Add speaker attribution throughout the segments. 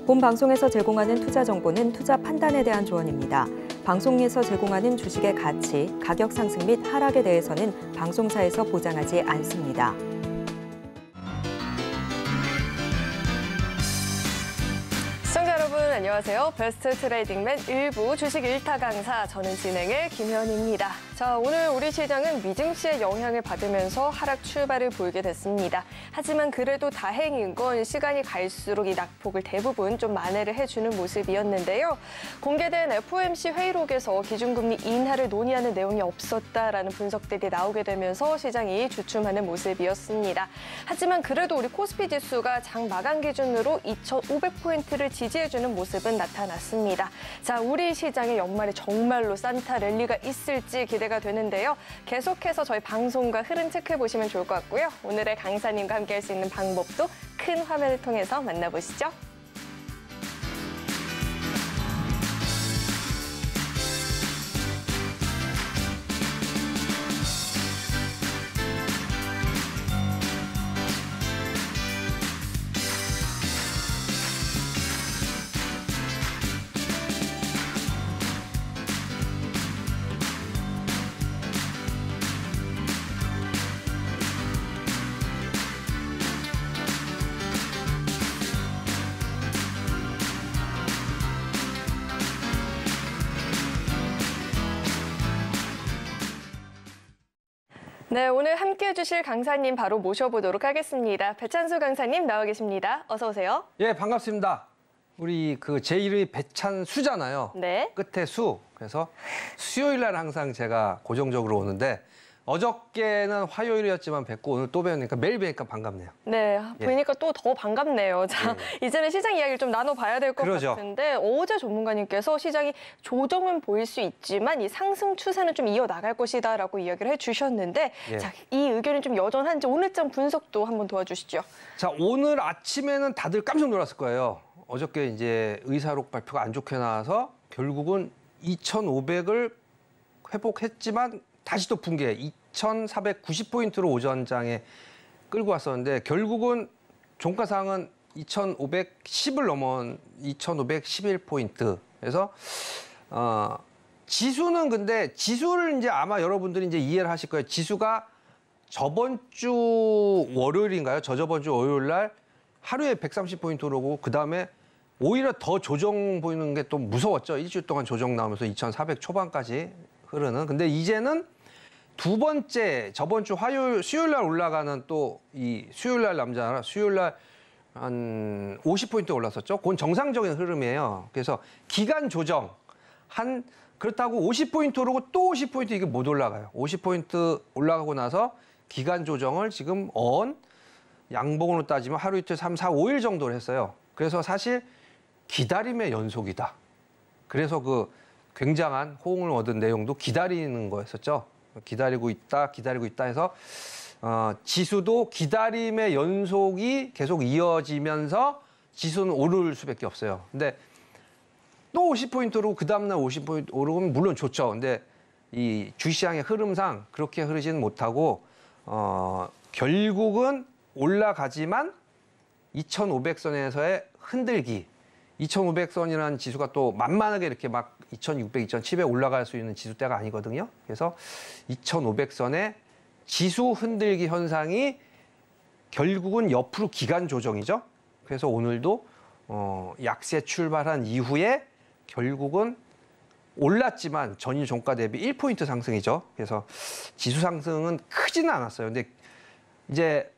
Speaker 1: 본 방송에서 제공하는 투자 정보는 투자 판단에 대한 조언입니다. 방송에서 제공하는 주식의 가치, 가격 상승 및 하락에 대해서는 방송사에서 보장하지 않습니다.
Speaker 2: 시청자 여러분 안녕하세요. 베스트 트레이딩맨 1부 주식 1타 강사, 저는 진행의 김현입니다. 자, 오늘 우리 시장은 미증시의 영향을 받으면서 하락 출발을 보이게 됐습니다. 하지만 그래도 다행인 건 시간이 갈수록 이 낙폭을 대부분 좀 만회를 해주는 모습이었는데요. 공개된 FOMC 회의록에서 기준금리 인하를 논의하는 내용이 없었다라는 분석들이 나오게 되면서 시장이 주춤하는 모습이었습니다. 하지만 그래도 우리 코스피 지수가 장 마감 기준으로 2,500포인트를 지지해주는 모습은 나타났습니다. 자, 우리 시장의 연말에 정말로 산타 랠리가 있을지 기대가 되는데요. 계속해서 저희 방송과 흐름 체크해 보시면 좋을 것 같고요. 오늘의 강사님과 함께 할 수 있는 방법도 큰 화면을 통해서 만나보시죠. 네, 오늘 함께해 주실 강사님 바로 모셔보도록 하겠습니다. 배찬수 강사님 나와 계십니다. 어서 오세요.
Speaker 3: 예, 반갑습니다. 우리 제 이름이 배찬수잖아요.
Speaker 2: 네.
Speaker 3: 끝에 수. 그래서 수요일 날 항상 제가 고정적으로 오는데 어저께는 화요일이었지만 뵙고 오늘 또 뵈니까 매일 뵈니까 반갑네요.
Speaker 2: 네,
Speaker 3: 예.
Speaker 2: 보니까 또 더 반갑네요. 자, 이제는 시장 이야기를 좀 나눠봐야 될 것
Speaker 3: 그러죠.
Speaker 2: 같은데 어제 전문가님께서 시장이 조정은 보일 수 있지만 이 상승 추세는 좀 이어나갈 것이다라고 이야기를 해주셨는데
Speaker 3: 예.
Speaker 2: 자, 이 의견이 좀 여전한지 오늘장 분석도 한번 도와주시죠.
Speaker 3: 자, 오늘 아침에는 다들 깜짝 놀랐을 거예요. 어저께 이제 의사록 발표가 안 좋게 나와서 결국은 2,500을 회복했지만 다시 또 붕괴 2,490포인트로 오전장에 끌고 왔었는데 결국은 종가상은 2,510을 넘은 2,511포인트. 그래서 지수는 근데 지수를 이제 아마 여러분들이 이제 이해를 하실 거예요. 지수가 저번 주 월요일인가요? 저저번 주 월요일 날 하루에 130포인트 오르고 그다음에 오히려 더 조정 보이는 게 또 무서웠죠. 일주일 동안 조정 나오면서 2,400 초반까지 흐르는. 근데 이제는 두 번째 저번 주 수요일 날 올라가는 또 이 수요일 날 남자라 수요일 날 한 50포인트 올랐었죠. 그건 정상적인 흐름이에요. 그래서 기간 조정 그렇다고 50포인트 오르고 또 50포인트 이게 못 올라가요. 50포인트 올라가고 나서 기간 조정을 지금 양봉으로 따지면 하루 이틀 3, 4, 5일 정도를 했어요. 그래서 사실 기다림의 연속이다. 그래서 굉장한 호응을 얻은 내용도 기다리는 거였었죠. 기다리고 있다 해서 지수도 기다림의 연속이 계속 이어지면서 지수는 오를 수밖에 없어요. 근데 또 50포인트로 그 다음날 50포인트 오르면 물론 좋죠. 근데 이 주시장의 흐름상 그렇게 흐르지는 못하고 결국은 올라가지만 2,500선에서의 흔들기. 2,500선이라는 지수가 또 만만하게 이렇게 막 2,600, 2,700 올라갈 수 있는 지수대가 아니거든요. 그래서 2,500선의 지수 흔들기 현상이 결국은 옆으로 기간 조정이죠. 그래서 오늘도 약세 출발한 이후에 결국은 올랐지만 전일 종가 대비 1포인트 상승이죠. 그래서 지수 상승은 크지는 않았어요. 근데 이제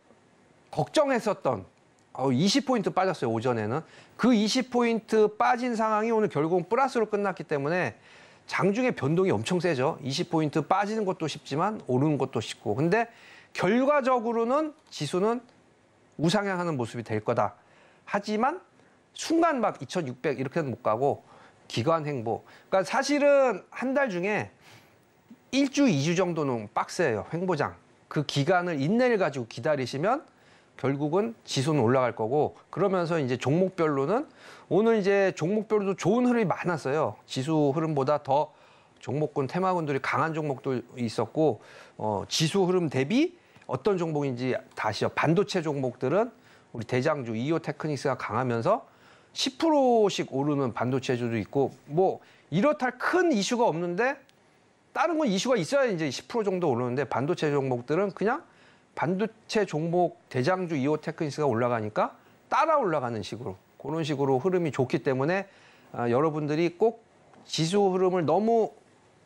Speaker 3: 걱정했었던 20포인트 빠졌어요, 오전에는. 그 20포인트 빠진 상황이 오늘 결국은 플러스로 끝났기 때문에 장중에 변동이 엄청 세죠. 20포인트 빠지는 것도 쉽지만 오르는 것도 쉽고. 근데 결과적으로는 지수는 우상향하는 모습이 될 거다. 하지만 순간 막 2,600 이렇게는 못 가고 기관 횡보. 그러니까 사실은 한 달 중에 1주, 2주 정도는 빡세요, 횡보장. 그 기간을 인내를 가지고 기다리시면 결국은 지수는 올라갈 거고, 그러면서 이제 종목별로는 오늘 이제 종목별로도 좋은 흐름이 많았어요. 지수 흐름보다 더 종목군, 테마군들이 강한 종목도 있었고, 지수 흐름 대비 어떤 종목인지 다시요. 반도체 종목들은 우리 대장주 이오테크닉스가 강하면서 10%씩 오르는 반도체주도 있고 뭐 이렇다 할 큰 이슈가 없는데 다른 건 이슈가 있어야 이제 10% 정도 오르는데 반도체 종목들은 그냥 반도체 종목 대장주 이오 테크닉스가 올라가니까 따라 올라가는 식으로 그런 식으로 흐름이 좋기 때문에 여러분들이 꼭 지수 흐름을 너무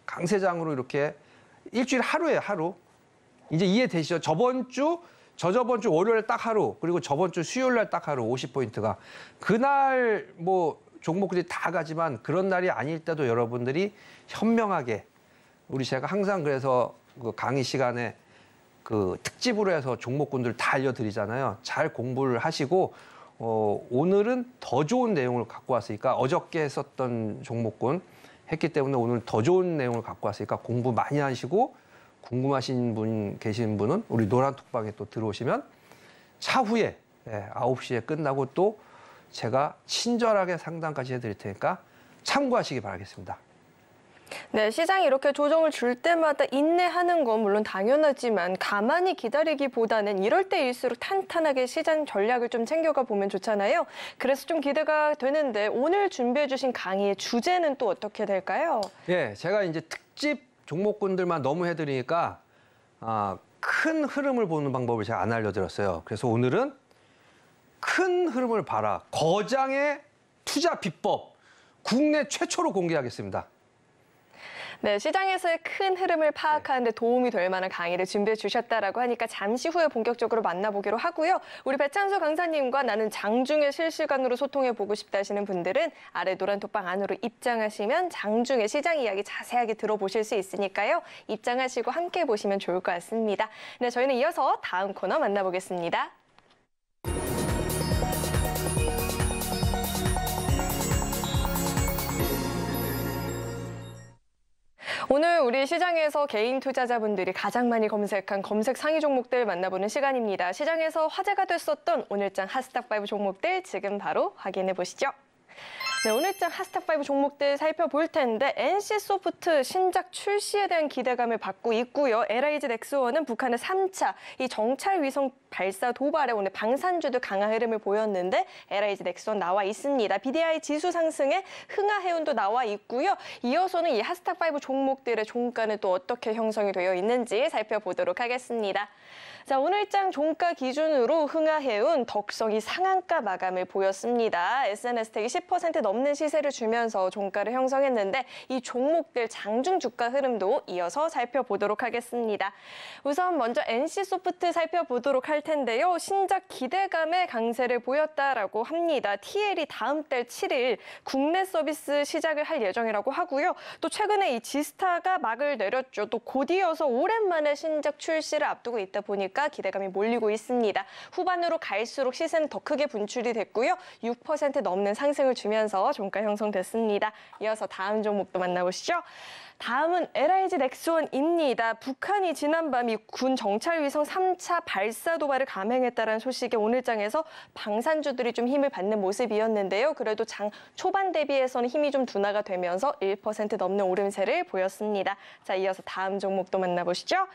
Speaker 3: 강세장으로 이렇게 일주일 하루에 하루 이제 이해되시죠? 저번 주 월요일 딱 하루 그리고 저번 주 수요일 날 딱 하루 50포인트가 그날 뭐 종목들이 다 가지만 그런 날이 아닐 때도 여러분들이 현명하게 우리 제가 항상 그래서 그 강의 시간에 그 특집으로 해서 종목군들 다 알려드리잖아요. 잘 공부를 하시고 오늘은 더 좋은 내용을 갖고 왔으니까 어저께 했었던 종목군 했기 때문에 오늘 더 좋은 내용을 갖고 왔으니까 공부 많이 하시고 궁금하신 분 계신 분은 우리 노란톡방에 또 들어오시면 차후에 9시에 끝나고 또 제가 친절하게 상담까지 해드릴 테니까 참고하시기 바라겠습니다.
Speaker 2: 네, 시장이 이렇게 조정을 줄 때마다 인내하는 건 물론 당연하지만 가만히 기다리기보다는 이럴 때일수록 탄탄하게 시장 전략을 좀 챙겨가 보면 좋잖아요. 그래서 좀 기대가 되는데 오늘 준비해 주신 강의의 주제는 또 어떻게 될까요?
Speaker 3: 예, 제가 이제 특집 종목군들만 너무 해드리니까 큰 흐름을 보는 방법을 제가 안 알려드렸어요. 그래서 오늘은 큰 흐름을 봐라. 거장의 투자 비법 국내 최초로 공개하겠습니다.
Speaker 2: 네, 시장에서의 큰 흐름을 파악하는 데 도움이 될 만한 강의를 준비해 주셨다라고 하니까 잠시 후에 본격적으로 만나보기로 하고요. 우리 배찬수 강사님과 나는 장중에 실시간으로 소통해 보고 싶다 하시는 분들은 아래 노란톡방 안으로 입장하시면 장중에 시장 이야기 자세하게 들어보실 수 있으니까요. 입장하시고 함께 보시면 좋을 것 같습니다. 네, 저희는 이어서 다음 코너 만나보겠습니다. 오늘 우리 시장에서 개인 투자자분들이 가장 많이 검색한 검색 상위 종목들 만나보는 시간입니다. 시장에서 화제가 됐었던 오늘장 핫스탁5 종목들 지금 바로 확인해 보시죠. 네, 오늘장 핫스탁5 종목들 살펴볼 텐데 NC소프트 신작 출시에 대한 기대감을 받고 있고요. LIG 넥스원은 북한의 3차 이 정찰 위성 발사 도발에 오늘 방산주도 강한 흐름을 보였는데 LIG 넥스원 나와 있습니다. BDI 지수 상승에 흥하해운도 나와 있고요. 이어서는 이 핫스탁5 종목들의 종가는 또 어떻게 형성이 되어 있는지 살펴보도록 하겠습니다. 자, 오늘장 종가 기준으로 흥하해운, 덕성이 상한가 마감을 보였습니다. SNS텍이 10% 넘는 시세를 주면서 종가를 형성했는데 이 종목들 장중 주가 흐름도 이어서 살펴보도록 하겠습니다. 우선 먼저 NC소프트 살펴보도록 할 텐데요. 신작 기대감의 강세를 보였다라고 합니다. TL이 다음 달 7일 국내 서비스 시작을 할 예정이라고 하고요. 또 최근에 이 지스타가 막을 내렸죠. 또 곧 이어서 오랜만에 신작 출시를 앞두고 있다 보니까 기대감이 몰리고 있습니다. 후반으로 갈수록 시세는 더 크게 분출이 됐고요. 6% 넘는 상승을 주면서 종가 형성됐습니다. 이어서 다음 종목도 만나보시죠. 다음은 LIG 넥스원입니다. 북한이 지난밤 이 군 정찰위성 3차 발사 도발을 감행했다는 소식에 오늘장에서 방산주들이 좀 힘을 받는 모습이었는데요. 그래도 장 초반 대비해서는 힘이 좀 둔화가 되면서 1% 넘는 오름세를 보였습니다. 자, 이어서 다음 종목도 만나보시죠.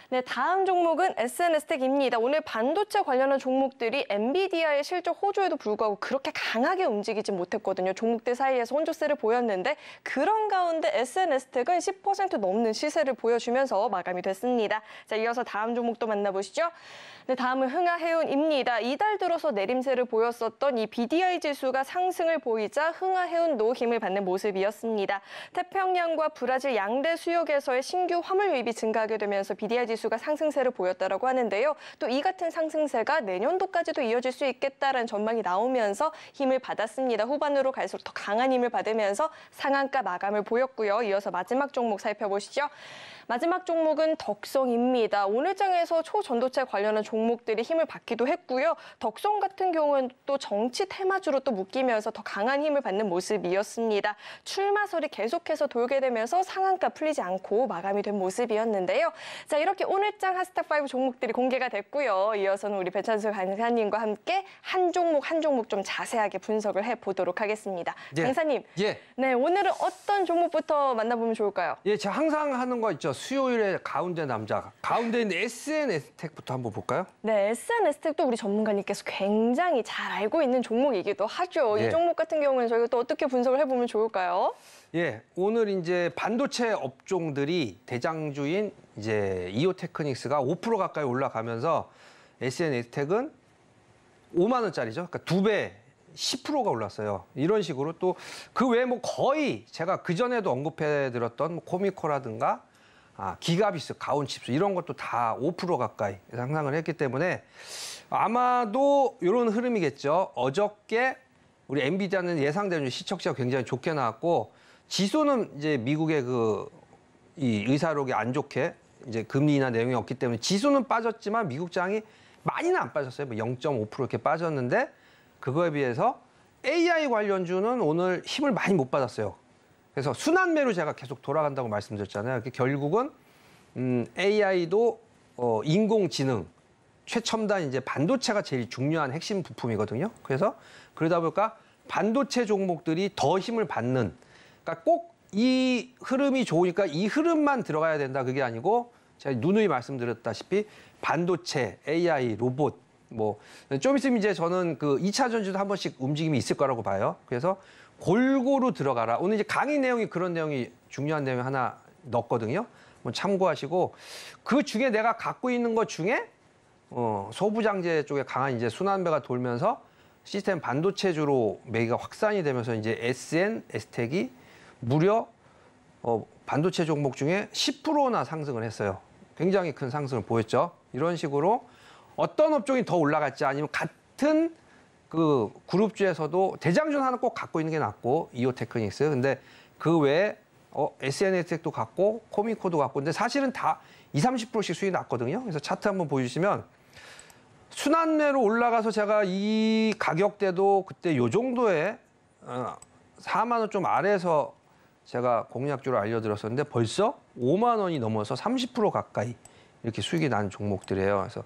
Speaker 2: 네, 다음 종목은 SNS텍입니다. 오늘 반도체 관련한 종목들이 엔비디아의 실적 호조에도 불구하고 그렇게 강하게 움직이지 못했거든요. 종목들 사이에서 혼조세를 보였는데 그런 가운데 SNS텍은 10% 넘는 시세를 보여주면서 마감이 됐습니다. 자, 이어서 다음 종목도 만나보시죠. 네, 다음은 흥하해운입니다. 이달 들어서 내림세를 보였었던 이 BDI 지수가 상승을 보이자 흥하해운도 힘을 받는 모습이었습니다. 태평양과 브라질 양대 수역에서의 신규 화물 유입이 증가하게 되면서 BDI 지수가 상승세를 보였다라고 하는데요. 또 이 같은 상승세가 내년도까지도 이어질 수 있겠다라는 전망이 나오면서 힘을 받았습니다. 후반으로 갈수록 더 강한 힘을 받으면서 상한가 마감을 보였고요. 이어서 마지막 종목 살펴보시죠. 마지막 종목은 덕성입니다. 오늘장에서 초전도체 관련한 종목들이 힘을 받기도 했고요. 덕성 같은 경우는 또 정치 테마주로 또 묶이면서 더 강한 힘을 받는 모습이었습니다. 출마설이 계속해서 돌게 되면서 상한가 풀리지 않고 마감이 된 모습이었는데요. 자, 이렇게 오늘장 핫스탁5 종목들이 공개가 됐고요. 이어서는 우리 배찬수 강사님과 함께 한 종목 한 종목 좀 자세하게 분석을 해보도록 하겠습니다.
Speaker 3: 예.
Speaker 2: 강사님,
Speaker 3: 예.
Speaker 2: 네, 오늘은 어떤 종목부터 만나보면 좋을까요?
Speaker 3: 예, 제가 항상 하는 거 있죠. 수요일에 가운데 남자, 가운데 있는 SNS텍부터 한번 볼까요?
Speaker 2: 네, SNS텍도 우리 전문가님께서 굉장히 잘 알고 있는 종목이기도 하죠.
Speaker 3: 예.
Speaker 2: 이 종목 같은 경우는 저희가 또 어떻게 분석을 해보면 좋을까요?
Speaker 3: 예, 오늘 이제 반도체 업종들이 대장주인 이제 이오테크닉스가 5% 가까이 올라가면서 SNS텍은 5만 원짜리죠. 그러니까 2배, 10%가 올랐어요. 이런 식으로 또 그 외에 뭐 거의 제가 그 전에도 언급해 드렸던 뭐 코미코라든가 기가비스, 가온칩스 이런 것도 다 5% 가까이 상승을 했기 때문에 아마도 이런 흐름이겠죠. 어저께 우리 엔비디아는 예상되는 시청치가 굉장히 좋게 나왔고 지수는 이제 미국의 이 의사록이 안 좋게 이제 금리 인하 내용이 없기 때문에 지수는 빠졌지만 미국장이 많이는 안 빠졌어요. 뭐 0.5% 이렇게 빠졌는데 그거에 비해서 AI 관련주는 오늘 힘을 많이 못 받았어요. 그래서 순환매로 제가 계속 돌아간다고 말씀드렸잖아요. 결국은 AI도 인공지능, 최첨단 이제 반도체가 제일 중요한 핵심 부품이거든요. 그래서 그러다 보니까 반도체 종목들이 더 힘을 받는. 그러니까 꼭 이 흐름이 좋으니까 이 흐름만 들어가야 된다. 그게 아니고 제가 누누이 말씀드렸다시피 반도체, AI, 로봇 뭐 좀 있으면 이제 저는 그 2차 전지도 한 번씩 움직임이 있을 거라고 봐요. 그래서 골고루 들어가라. 오늘 이제 강의 내용이 그런 내용이 중요한 내용이 하나 넣었거든요. 뭐 참고하시고 그 중에 내가 갖고 있는 것 중에 소부장제 쪽에 강한 이제 순환배가 돌면서 시스템 반도체주로 매기가 확산이 되면서 이제 SNS텍이 무려 반도체 종목 중에 10%나 상승을 했어요. 굉장히 큰 상승을 보였죠. 이런 식으로 어떤 업종이 더 올라갈지 아니면 같은 그 그룹주에서도 대장주는 하나 꼭 갖고 있는 게 낫고 이오테크닉스. 근데 그 외에 SNS텍도 갖고 코미코도 갖고 근데 사실은 다 20-30%씩 수익이 났거든요. 그래서 차트 한번 보여주시면 순환매로 올라가서 제가 이 가격대도 그때 요 정도에 4만 원 좀 아래에서 제가 공략주로 알려드렸었는데 벌써 5만 원이 넘어서 30% 가까이 이렇게 수익이 난 종목들이에요. 그래서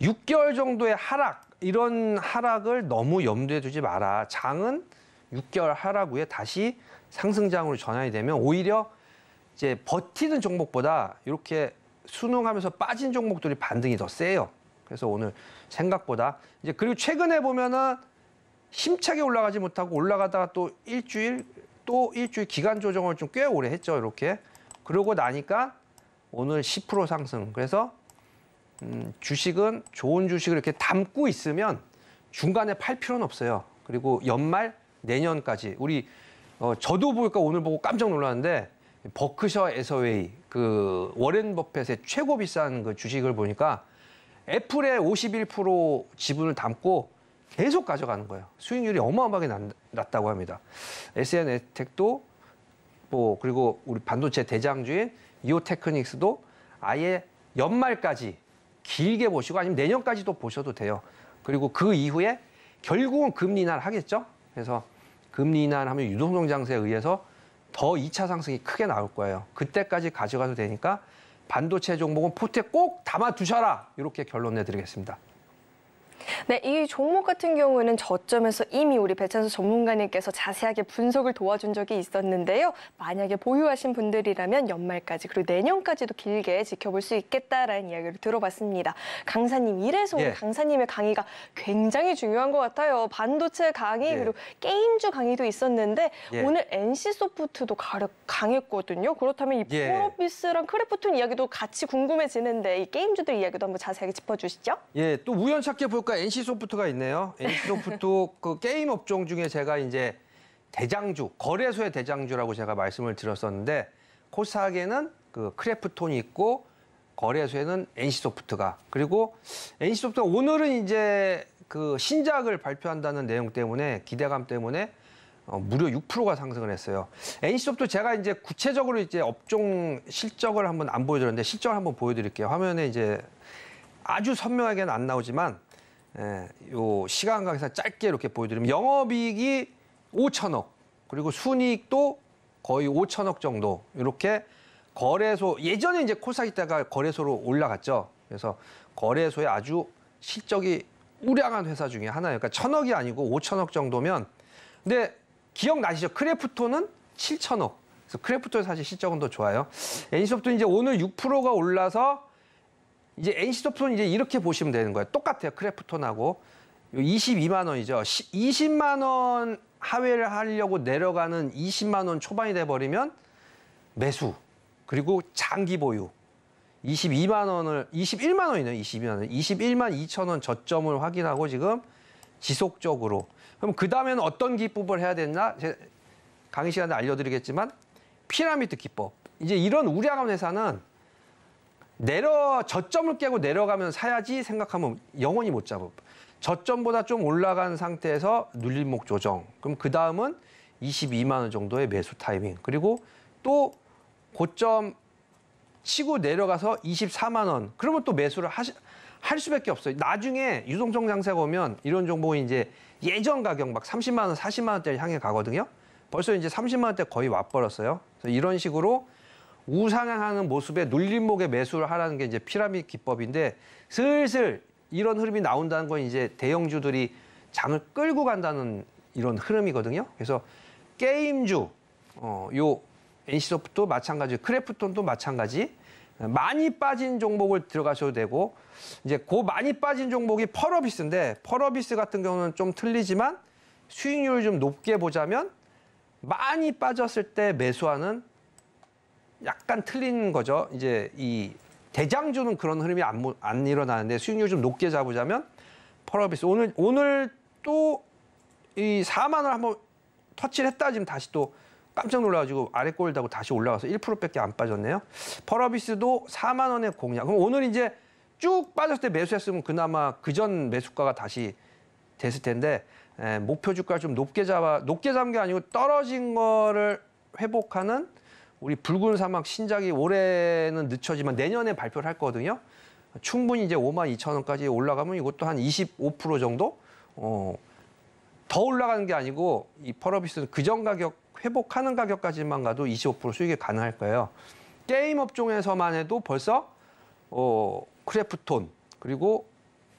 Speaker 3: 6개월 정도의 하락, 이런 하락을 너무 염두에 두지 마라. 장은 6개월 하락 후에 다시 상승장으로 전환이 되면 오히려 이제 버티는 종목보다 이렇게 순응하면서 빠진 종목들이 반등이 더 세요. 그래서 오늘 생각보다 이제 그리고 최근에 보면은 힘차게 올라가지 못하고 올라가다가 또 일주일 기간 조정을 좀 꽤 오래 했죠. 이렇게. 그러고 나니까 오늘 10% 상승. 그래서 주식은 좋은 주식을 이렇게 담고 있으면 중간에 팔 필요는 없어요. 그리고 연말 내년까지 우리 저도 보니까 오늘 보고 깜짝 놀랐는데 버크셔 애서웨이 그 워렌 버핏의 최고 비싼 그 주식을 보니까 애플의 51% 지분을 담고 계속 가져가는 거예요. 수익률이 어마어마하게 낮다고 합니다. SNS텍도 뭐 그리고 우리 반도체 대장주인 이오테크닉스도 아예 연말까지 길게 보시고 아니면 내년까지도 보셔도 돼요. 그리고 그 이후에 결국은 금리 인하를 하겠죠. 그래서 금리 인하를 하면 유동성 장세에 의해서 더 2차 상승이 크게 나올 거예요. 그때까지 가져가도 되니까 반도체 종목은 포트에 꼭 담아두셔라. 이렇게 결론 내드리겠습니다.
Speaker 2: 네, 이 종목 같은 경우는 저점에서 이미 우리 배찬수 전문가님께서 자세하게 분석을 도와준 적이 있었는데요. 만약에 보유하신 분들이라면 연말까지 그리고 내년까지도 길게 지켜볼 수 있겠다라는 이야기를 들어봤습니다. 강사님, 이래서 오늘 강사님의 강의가 굉장히 중요한 것 같아요. 반도체 강의 그리고 게임주 강의도 있었는데 오늘 NC소프트도 강했거든요. 그렇다면 이 폴어비스랑 크래프톤 이야기도 같이 궁금해지는데 이 게임주들 이야기도 한번 자세하게 짚어주시죠.
Speaker 3: 예, 또 우연찮게 볼까 NC소프트가 있네요. NC소프트 그 게임 업종 중에 제가 이제 대장주, 거래소의 대장주라고 제가 말씀을 드렸었는데 코스닥에는 그 크래프톤이 있고 거래소에는 NC소프트가 그리고 NC소프트가 오늘은 이제 그 신작을 발표한다는 내용 때문에 기대감 때문에 무려 6%가 상승을 했어요. NC소프트 제가 이제 구체적으로 이제 업종 실적을 한번 안 보여드렸는데 실적을 한번 보여드릴게요. 화면에 이제 아주 선명하게는 안 나오지만 요 시간 관계상 짧게 이렇게 보여드리면 영업이익이 5천억 그리고 순이익도 거의 5천억 정도 이렇게 거래소 예전에 이제 코스닥 있다가 거래소로 올라갔죠. 그래서 거래소에 아주 실적이 우량한 회사 중에 하나예요. 그러니까 1,000억이 아니고 5천억 정도면 근데 기억나시죠? 크래프톤은 7천억 그래서 크래프톤 사실 실적은 더 좋아요. NC소프트 이제 오늘 6%가 올라서 이제 NC소프트는 이제 이렇게 보시면 되는 거예요. 똑같아요. 크래프톤하고 22만 원이죠. 20만 원 하회를 하려고 내려가는 20만 원 초반이 돼 버리면 매수. 그리고 장기 보유. 22만 원을 21만 원이네요. 22만 원. 21만 2천 원 저점을 확인하고 지금 지속적으로. 그럼 그다음에는 어떤 기법을 해야 되나? 제가 강의 시간에 알려드리겠지만 피라미드 기법. 이제 이런 우량한 회사는 저점을 깨고 내려가면 사야지 생각하면 영원히 못 잡아. 저점보다 좀 올라간 상태에서 눌림목 조정. 그럼 그 다음은 22만 원 정도의 매수 타이밍. 그리고 또 고점 치고 내려가서 24만 원. 그러면 또 매수를 할 수밖에 없어요. 나중에 유동성 장세가 오면 이런 종목이 이제 예전 가격 막 30만 원, 40만 원대를 향해 가거든요. 벌써 이제 30만 원대 거의 와버렸어요. 그래서 이런 식으로 우상향하는 모습에 눌림목에 매수를 하라는 게 이제 피라미드 기법인데 슬슬 이런 흐름이 나온다는 건 이제 대형주들이 장을 끌고 간다는 이런 흐름이거든요. 그래서 게임주, 요 NC소프트도 마찬가지, 크래프톤도 마찬가지. 많이 빠진 종목을 들어가셔도 되고 이제 그 많이 빠진 종목이 펄어비스인데 펄어비스 같은 경우는 좀 틀리지만 수익률을 좀 높게 보자면 많이 빠졌을 때 매수하는 약간 틀린 거죠. 이제 이 대장주는 그런 흐름이 안 일어나는데 수익률 좀 높게 잡으자면 펄어비스 오늘 또 이 4만 원 한번 터치를 했다 지금 다시 또 깜짝 놀라가지고 아래 꼴 다고 다시 올라가서 1%밖에 안 빠졌네요. 펄어비스도 4만 원의 공략. 그럼 오늘 이제 쭉 빠졌을 때 매수했으면 그나마 그전 매수가가 다시 됐을 텐데 목표 주가를 좀 높게 잡은 게 아니고 떨어진 거를 회복하는 우리 붉은 사막 신작이 올해는 늦춰지만 내년에 발표를 할 거거든요. 충분히 이제 5만 2천 원까지 올라가면 이것도 한 25% 정도 더 올라가는 게 아니고 이 펄어비스는 그전 가격 회복하는 가격까지만 가도 25% 수익이 가능할 거예요. 게임 업종에서만 해도 벌써 크래프톤 그리고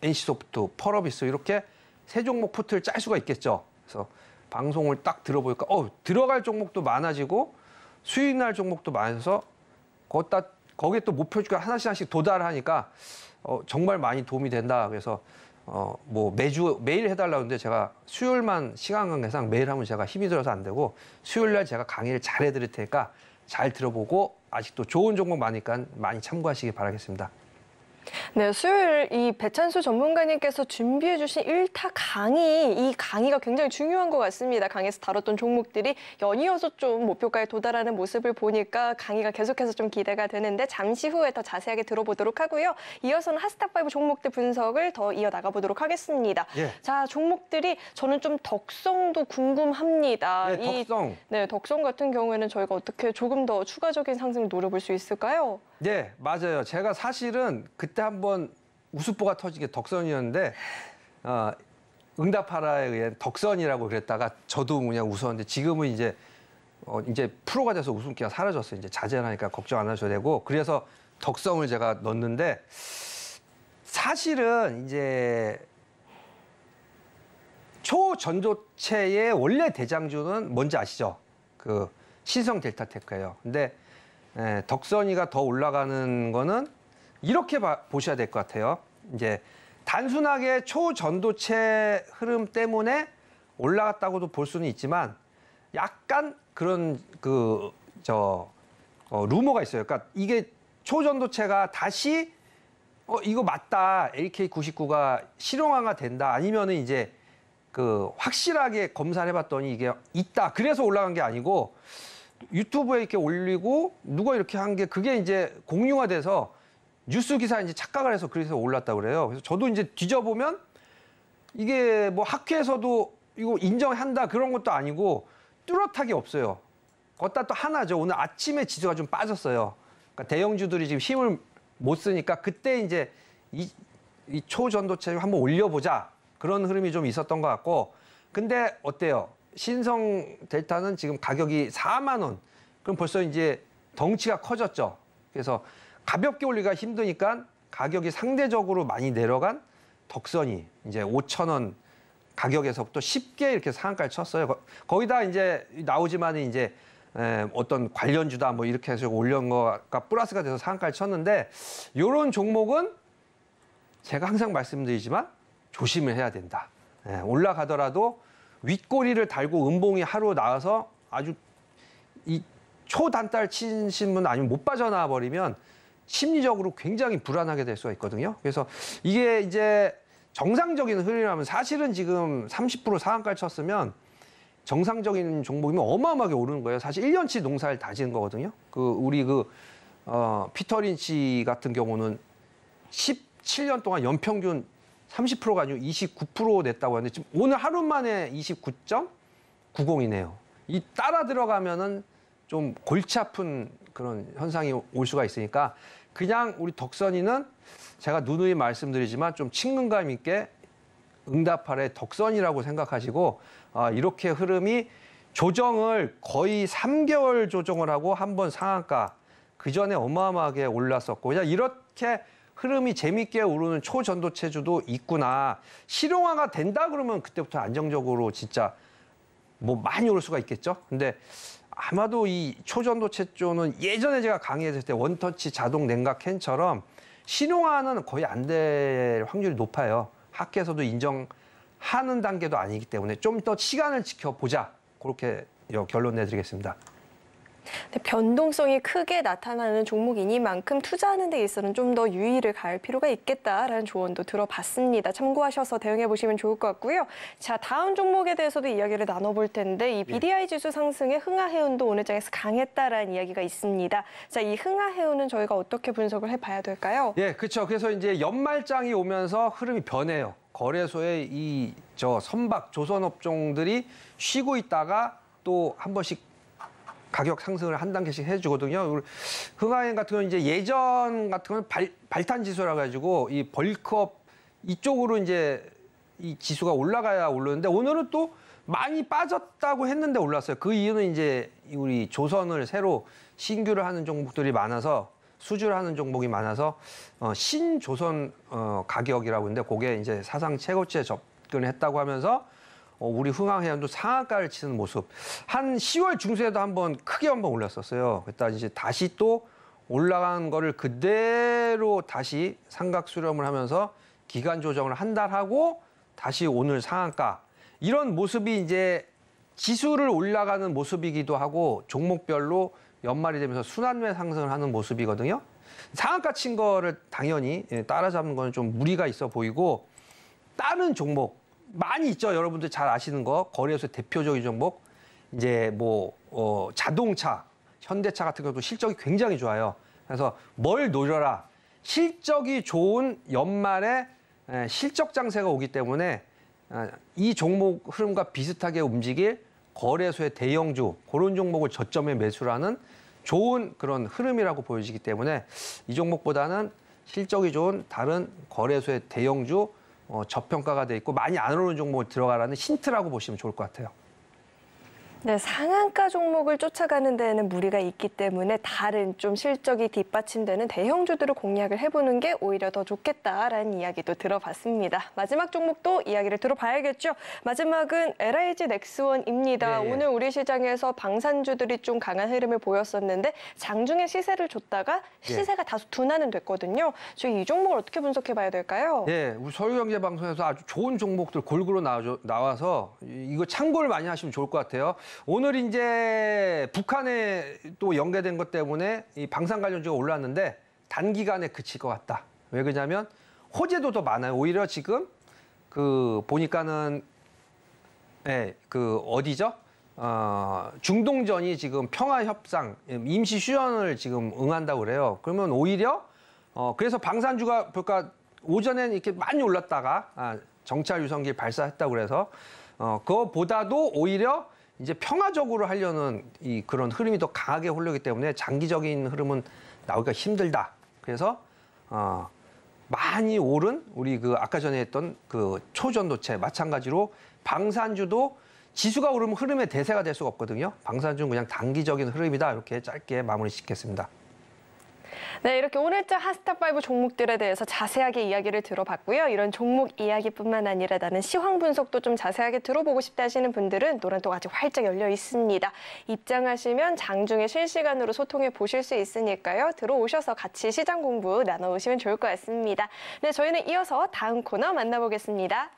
Speaker 3: NC소프트, 펄어비스 이렇게 세 종목 포트를 짤 수가 있겠죠. 그래서 방송을 딱 들어보니까 들어갈 종목도 많아지고 수익 날 종목도 많아서 거기에 또 목표 주가 하나씩 도달하니까 정말 많이 도움이 된다. 그래서 뭐 매일 해달라고 하는데 제가 수요일만 시간 관계상 매일 하면 제가 힘이 들어서 안 되고 수요일 날 제가 강의를 잘 해드릴 테니까 잘 들어보고 아직도 좋은 종목 많으니까 많이 참고하시기 바라겠습니다.
Speaker 2: 네, 수요일 이 배찬수 전문가님께서 준비해 주신 1타 강의, 이 강의가 굉장히 중요한 것 같습니다. 강의에서 다뤘던 종목들이 연이어서 좀 목표가에 도달하는 모습을 보니까 강의가 계속해서 좀 기대가 되는데 잠시 후에 더 자세하게 들어보도록 하고요. 이어서는 핫스탑5 종목들 분석을 더 이어나가보도록 하겠습니다.
Speaker 3: 예.
Speaker 2: 자, 종목들이 저는 좀 덕성도 궁금합니다.
Speaker 3: 네, 덕성.
Speaker 2: 네, 덕성 같은 경우에는 저희가 어떻게 조금 더 추가적인 상승을 노려볼 수 있을까요?
Speaker 3: 네, 맞아요. 제가 사실은 그때 한번 우스포가 터지게 덕선이었는데 응답하라에 의한 덕선이라고 그랬다가 저도 그냥 웃었는데 지금은 이제 프로가 돼서 웃음기가 사라졌어요. 이제 자제를 하니까 걱정 안 하셔도 되고 그래서 덕성을 제가 넣었는데 사실은 이제 초전도체의 원래 대장주는 뭔지 아시죠? 그 신성 델타테크예요. 근데 덕선이가 더 올라가는 거는 이렇게 보셔야 될 것 같아요. 이제 단순하게 초전도체 흐름 때문에 올라갔다고도 볼 수는 있지만 약간 그런 루머가 있어요. 그러니까 이게 초전도체가 다시 이거 맞다. LK99가 실용화가 된다. 아니면은 이제 확실하게 검사를 해봤더니 이게 있다. 그래서 올라간 게 아니고 유튜브에 이렇게 올리고 누가 이렇게 한 게 그게 이제 공유가 돼서 뉴스 기사에 이제 착각을 해서 그래서 올랐다고 그래요. 그래서 저도 이제 뒤져보면 이게 뭐 학회에서도 이거 인정한다 그런 것도 아니고 뚜렷하게 없어요. 걷다 또 하나죠. 오늘 아침에 지수가 좀 빠졌어요. 그러니까 대형주들이 지금 힘을 못 쓰니까 그때 이제 이 초전도체를 한번 올려보자. 그런 흐름이 좀 있었던 것 같고 근데 어때요? 신성 델타는 지금 가격이 4만 원. 그럼 벌써 이제 덩치가 커졌죠. 그래서 가볍게 올리기가 힘드니까 가격이 상대적으로 많이 내려간 덕선이 이제 5천 원 가격에서부터 쉽게 이렇게 상한가를 쳤어요. 거기다 이제 나오지만 이제 어떤 관련주다 뭐 이렇게 해서 올린 거가 플러스가 돼서 상한가를 쳤는데 이런 종목은 제가 항상 말씀드리지만 조심을 해야 된다. 올라가더라도 윗꼬리를 달고 음봉이 하루 나와서 아주 이 초단달 치신 분 아니면 못 빠져나와 버리면 심리적으로 굉장히 불안하게 될 수가 있거든요. 그래서 이게 이제 정상적인 흐름이라면 사실은 지금 30% 상한가를 쳤으면 정상적인 종목이면 어마어마하게 오르는 거예요. 사실 1년치 농사를 다지는 거거든요. 우리 피터 린치 같은 경우는 17년 동안 연평균 30%가 아니고 29% 냈다고 하는데 지금 오늘 하루 만에 29.90이네요. 이 따라 들어가면은 좀 골치 아픈 그런 현상이 올 수가 있으니까 그냥 우리 덕선이는 제가 누누이 말씀드리지만 좀 친근감 있게 응답하래 덕선이라고 생각하시고 이렇게 흐름이 조정을 거의 3개월 조정을 하고 한 번 상한가 그 전에 어마어마하게 올랐었고 그냥 이렇게 흐름이 재밌게 오르는 초전도체주도 있구나. 실용화가 된다 그러면 그때부터 안정적으로 진짜 뭐 많이 오를 수가 있겠죠. 근데 아마도 이 초전도체주는 예전에 제가 강의했을 때 원터치 자동 냉각 캔처럼 실용화는 거의 안 될 확률이 높아요. 학계에서도 인정하는 단계도 아니기 때문에 좀 더 시간을 지켜보자. 그렇게 결론 내드리겠습니다.
Speaker 2: 변동성이 크게 나타나는 종목이니만큼 투자하는 데 있어서는 좀 더 유의를 가할 필요가 있겠다라는 조언도 들어봤습니다. 참고하셔서 대응해 보시면 좋을 것 같고요. 자, 다음 종목에 대해서도 이야기를 나눠볼 텐데 이 BDI 지수 상승에 흥하해운도 오늘 장에서 강했다라는 이야기가 있습니다. 자, 이 흥하해운은 저희가 어떻게 분석을 해봐야 될까요?
Speaker 3: 예, 그렇죠. 그래서 이제 연말장이 오면서 흐름이 변해요. 거래소의 선박 조선업종들이 쉬고 있다가 또 한 번씩 가격 상승을 한 단계씩 해주거든요. 흥하해운 같은 경우는 이제 예전 같은 경우는 발탄 지수라 가지고 이 벌크업 이쪽으로 이제 이 지수가 올라가야 오르는데 오늘은 또 많이 빠졌다고 했는데 올랐어요. 그 이유는 이제 우리 조선을 새로 신규를 하는 종목들이 많아서 수주를 하는 종목이 많아서 신조선 가격이라고 하는데 그게 이제 사상 최고치에 접근했다고 하면서 우리 흥하해운도 상한가를 치는 모습. 한 10월 중순에도 한번 크게 한번 올랐었어요. 그랬다 이제 다시 또 올라간 거를 그대로 다시 삼각 수렴을 하면서 기간 조정을 한 달 하고 다시 오늘 상한가. 이런 모습이 이제 지수를 올라가는 모습이기도 하고 종목별로 연말이 되면서 순환매 상승을 하는 모습이거든요. 상한가 친 거를 당연히 따라잡는 거는 좀 무리가 있어 보이고 다른 종목 많이 있죠. 여러분들 잘 아시는 거 거래소의 대표적인 종목 이제 자동차, 현대차 같은 경우도 실적이 굉장히 좋아요. 그래서 뭘 노려라. 실적이 좋은 연말에 실적 장세가 오기 때문에 이 종목 흐름과 비슷하게 움직일 거래소의 대형주 그런 종목을 저점에 매수하는 좋은 그런 흐름이라고 보여지기 때문에 이 종목보다는 실적이 좋은 다른 거래소의 대형주 저평가가 돼 있고 많이 안 오르는 종목을 들어가라는 힌트라고 보시면 좋을 것 같아요.
Speaker 2: 네, 상한가 종목을 쫓아가는 데에는 무리가 있기 때문에 다른 좀 실적이 뒷받침되는 대형주들을 공략을 해보는 게 오히려 더 좋겠다라는 이야기도 들어봤습니다. 마지막 종목도 이야기를 들어봐야겠죠. 마지막은 LIG 넥스원입니다.
Speaker 3: 네.
Speaker 2: 오늘 우리 시장에서 방산주들이 좀 강한 흐름을 보였었는데 장중에 시세를 줬다가 시세가 다소 둔화는 됐거든요. 저희 이 종목을 어떻게 분석해봐야 될까요?
Speaker 3: 네, 우리 서울경제방송에서 아주 좋은 종목들 골고루 나와서 이거 참고를 많이 하시면 좋을 것 같아요. 오늘 이제 북한에 또 연계된 것 때문에 이 방산 관련주가 올랐는데 단기간에 그칠 것 같다. 왜 그러냐면 호재도 더 많아요. 오히려 지금 보니까는 어디죠? 중동전이 지금 평화협상 임시 휴전을 지금 응한다고 그래요. 그러면 오히려 그래서 방산주가 그러니까 오전에는 이렇게 많이 올랐다가 정찰 유성기를 발사했다고 그래서 그거보다도 오히려 이제 평화적으로 하려는 그런 흐름이 더 강하게 흐르기 때문에 장기적인 흐름은 나오기가 힘들다. 그래서 많이 오른 우리 아까 전에 했던 초전도체 마찬가지로 방산주도 지수가 오르면 흐름의 대세가 될 수가 없거든요. 방산주는 그냥 단기적인 흐름이다. 이렇게 짧게 마무리 짓겠습니다.
Speaker 2: 네, 이렇게 오늘자 핫스탑5 종목들에 대해서 자세하게 이야기를 들어봤고요. 이런 종목 이야기뿐만 아니라 나는 시황 분석도 좀 자세하게 들어보고 싶다 하시는 분들은 노란톡 아직 활짝 열려 있습니다. 입장하시면 장중에 실시간으로 소통해 보실 수 있으니까요. 들어오셔서 같이 시장 공부 나눠보시면 좋을 것 같습니다. 네, 저희는 이어서 다음 코너 만나보겠습니다.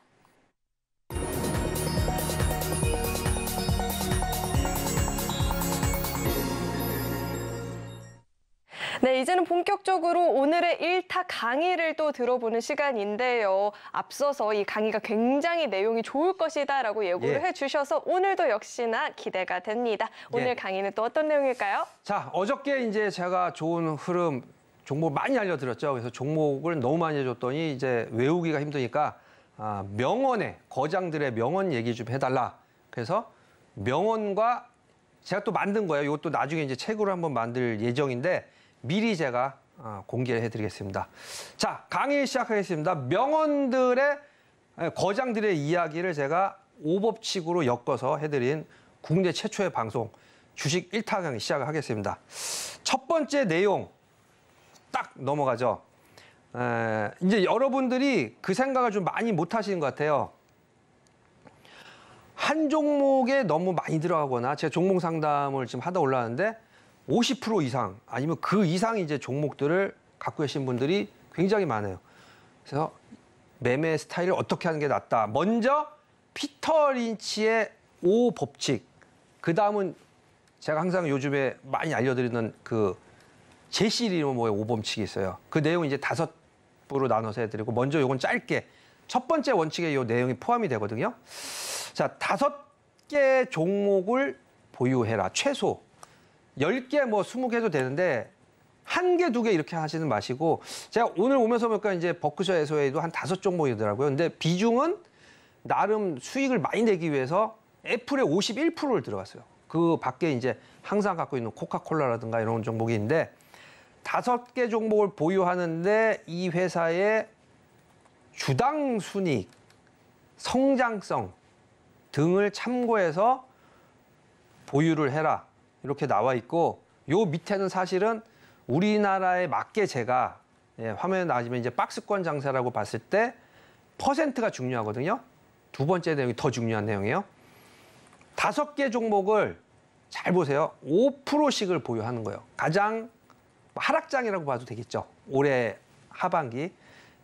Speaker 2: 네, 이제는 본격적으로 오늘의 1타 강의를 또 들어보는 시간인데요. 앞서서 이 강의가 굉장히 내용이 좋을 것이다라고 예고를 해주셔서 오늘도 역시나 기대가 됩니다. 오늘 강의는 또 어떤 내용일까요?
Speaker 3: 자, 어저께 이제 제가 좋은 흐름 종목 많이 알려드렸죠. 그래서 종목을 너무 많이 해줬더니 이제 외우기가 힘드니까 명언의 거장들의 명언 얘기 좀 해달라. 그래서 명언과 제가 또 만든 거예요. 이것도 나중에 이제 책으로 한번 만들 예정인데 미리 제가 공개를 해드리겠습니다. 자, 강의 시작하겠습니다. 명언들의 거장들의 이야기를 제가 5법칙으로 엮어서 해드린 국내 최초의 방송 주식 1타 강의 시작을 하겠습니다. 첫 번째 내용 딱 넘어가죠. 이제 여러분들이 그 생각을 좀 많이 못 하시는 것 같아요. 한 종목에 너무 많이 들어가거나 제가 종목 상담을 지금 하다 올라왔는데 50% 이상 아니면 그 이상 이제 종목들을 갖고 계신 분들이 굉장히 많아요. 그래서 매매 스타일을 어떻게 하는 게 낫다. 먼저 피터 린치의 5법칙. 그 다음은 제가 항상 요즘에 많이 알려드리는 그 제시 리모의 5법칙이 있어요. 그 내용 이제 5부로 나눠서 해드리고 먼저 요건 짧게 첫 번째 원칙에 이 내용이 포함이 되거든요. 자, 5개 종목을 보유해라. 최소. 10개, 뭐 20개도 되는데 1개, 2개 이렇게 하시는 마시고 제가 오늘 오면서 보니까 이제 버크셔 애서웨이도 한 5종목이더라고요. 근데 비중은 나름 수익을 많이 내기 위해서 애플의 51%를 들어갔어요. 그 밖에 이제 항상 갖고 있는 코카콜라라든가 이런 종목이 있는데 5개 종목을 보유하는데 이 회사의 주당 순이익, 성장성 등을 참고해서 보유를 해라. 이렇게 나와 있고 요 밑에는 사실은 우리나라에 맞게 제가 화면에 나와지면 이제 박스권 장세라고 봤을 때 퍼센트가 중요하거든요. 두 번째 내용이 더 중요한 내용이에요. 5개 종목을 잘 보세요. 5%씩을 보유하는 거예요. 가장 하락장이라고 봐도 되겠죠. 올해 하반기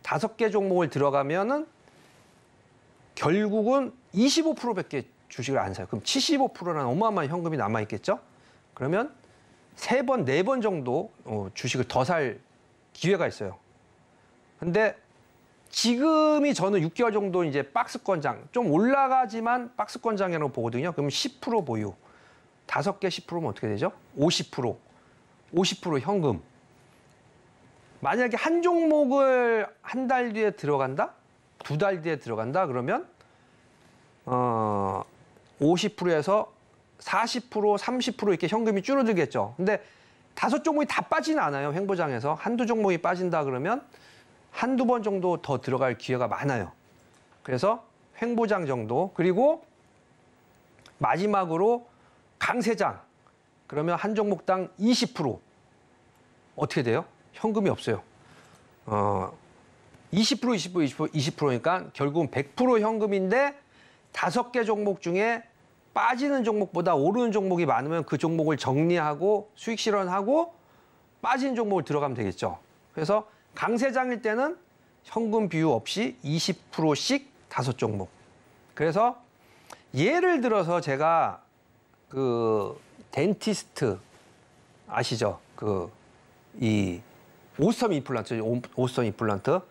Speaker 3: 5개 종목을 들어가면은 결국은 25%밖에 주식을 안 사요. 그럼 75%라는 어마어마한 현금이 남아 있겠죠. 그러면 3번, 4번 정도 주식을 더 살 기회가 있어요. 근데 지금이 저는 6개월 정도 이제 박스권장, 좀 올라가지만 박스권장이라고 보거든요. 그럼 10% 보유. 5개 10%면 어떻게 되죠? 50%. 50% 현금. 만약에 한 종목을 한 달 뒤에 들어간다? 2달 뒤에 들어간다? 그러면 50%에서 40%, 30% 이렇게 현금이 줄어들겠죠. 근데 5종목이 다 빠지는 않아요. 횡보장에서. 한두 종목이 빠진다 그러면 한두 번 정도 더 들어갈 기회가 많아요. 그래서 횡보장 정도. 그리고 마지막으로 강세장. 그러면 한 종목당 20%. 어떻게 돼요? 현금이 없어요. 20%니까 결국은 100% 현금인데 5개 종목 중에 빠지는 종목보다 오르는 종목이 많으면 그 종목을 정리하고 수익 실현하고 빠진 종목을 들어가면 되겠죠. 그래서 강세장일 때는 현금 비유 없이 20%씩 5종목. 그래서 예를 들어서 제가 그 덴티스트 아시죠? 이 오스텀 임플란트, 오스텀 임플란트.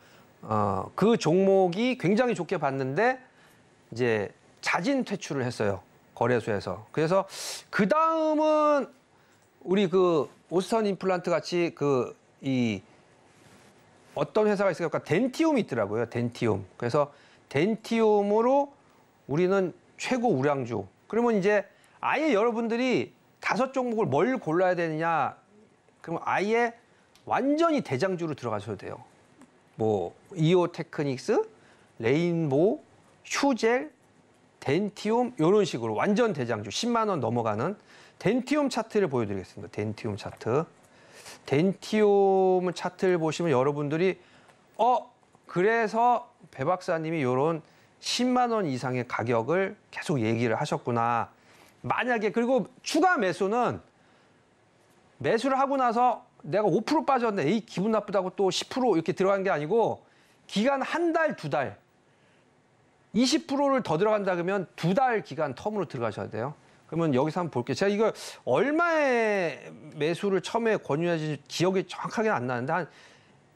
Speaker 3: 그 종목이 굉장히 좋게 봤는데 이제 자진 퇴출을 했어요. 거래소에서. 그래서 그 다음은 우리 그 오스턴 임플란트 같이 이 어떤 회사가 있을까? 덴티움이 있더라고요. 덴티움. 그래서 덴티움으로 우리는 최고 우량주. 그러면 이제 아예 여러분들이 5종목을 뭘 골라야 되느냐? 그럼 아예 완전히 대장주로 들어가셔도 돼요. 뭐 이오테크닉스, 레인보우, 휴젤, 덴티움 이런 식으로 완전 대장주 10만 원 넘어가는 덴티움 차트를 보여드리겠습니다. 덴티움 차트. 덴티움 차트를 보시면 여러분들이 그래서 배 박사님이 이런 10만 원 이상의 가격을 계속 얘기를 하셨구나. 만약에 그리고 추가 매수는 매수를 하고 나서 내가 5% 빠졌는데 에이 기분 나쁘다고 또 10% 이렇게 들어간 게 아니고 기간 한 달, 두 달 20%를 더 들어간다 그러면 두 달 기간 텀으로 들어가셔야 돼요. 그러면 여기서 한번 볼게요. 제가 이거 얼마의 매수를 처음에 권유하지 기억이 정확하게는 안 나는데 한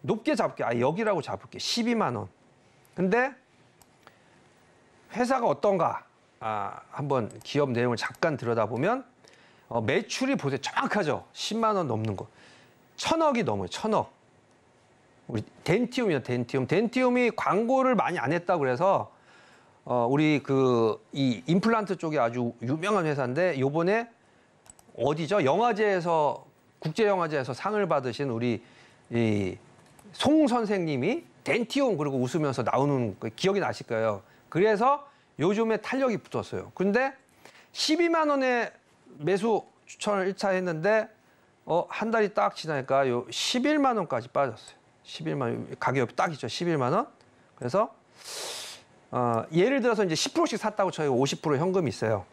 Speaker 3: 높게 잡을게요. 여기라고 잡을게요. 12만 원. 근데 회사가 어떤가? 한번 기업 내용을 잠깐 들여다보면 매출이 보세요. 정확하죠? 10만 원 넘는 거. 1,000억이 넘어요. 1,000억. 우리 덴티움이요. 덴티움이 광고를 많이 안 했다고 그래서 우리 이 임플란트 쪽에 아주 유명한 회사인데 요번에 어디죠? 영화제에서 국제영화제에서 상을 받으신 우리 이 송 선생님이 덴티움 그리고 웃으면서 나오는 거 기억이 나실 거예요. 그래서 요즘에 탄력이 붙었어요. 근데 12만 원에 매수 추천을 1차 했는데 한 달이 딱 지나니까 요 11만 원까지 빠졌어요. 11만 원 가격이 딱 있죠. 11만 원. 그래서 예를 들어서 이제 10%씩 샀다고 쳐요. 50% 현금이 있어요.